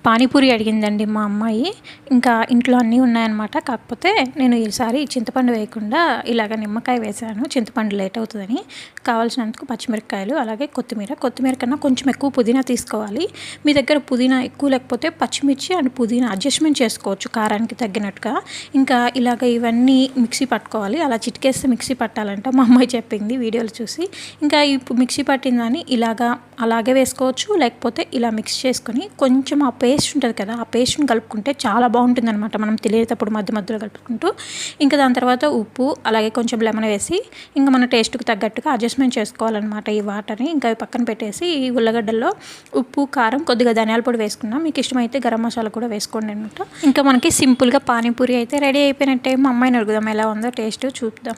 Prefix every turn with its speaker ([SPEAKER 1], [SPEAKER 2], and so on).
[SPEAKER 1] పానీపూరి అడిగిందండి మా అమ్మాయి. ఇంకా ఇంట్లో అన్నీ ఉన్నాయన్నమాట. కాకపోతే నేను ఈసారి చింతపండు వేయకుండా ఇలాగ నిమ్మకాయ వేసాను, చింతపండు లేట్ అవుతుందని. కావాల్సినందుకు పచ్చిమిరపకాయలు, అలాగే కొత్తిమీర కన్నా కొంచెం ఎక్కువ పుదీనా తీసుకోవాలి. మీ దగ్గర పుదీనా ఎక్కువ లేకపోతే పచ్చిమిర్చి అండ్ పుదీనా అడ్జస్ట్మెంట్ చేసుకోవచ్చు కారానికి తగ్గినట్టుగా. ఇంకా ఇలాగ ఇవన్నీ మిక్సీ పట్టుకోవాలి. అలా చిటికేస్తే మిక్సీ పట్టాలంట మా అమ్మాయి చెప్పింది వీడియోలు చూసి. ఇంకా ఇప్పుడు మిక్సీ పట్టిందని అలాగే వేసుకోవచ్చు, లేకపోతే ఇలా మిక్స్ చేసుకొని కొంచెం ఆ పేస్ట్ ఉంటుంది కదా, ఆ పేస్ట్ని కలుపుకుంటే చాలా బాగుంటుంది అనమాట. మనం తినేటప్పుడు మధ్య మధ్యలో కలుపుకుంటూ ఇంకా దాని తర్వాత ఉప్పు, అలాగే కొంచెం లెమన్ వేసి ఇంకా మన టేస్ట్కి తగ్గట్టుగా అడ్జస్ట్మెంట్ చేసుకోవాలన్నమాట ఈ వాటర్ని. ఇంకా పక్కన పెట్టేసి ఈ ఉల్లగడ్డల్లో ఉప్పు, కారం, కొద్దిగా ధనియాల పొడి వేసుకున్నాం. మీకు ఇష్టమైతే గరం మసాలా కూడా వేసుకోండి అనమాట. ఇంకా మనకి సింపుల్గా పానీపూరి అయితే రెడీ అయిపోయినట్టే. మా అమ్మాయిని అడుగుదాం ఎలా ఉందో టేస్ట్ చూద్దాం.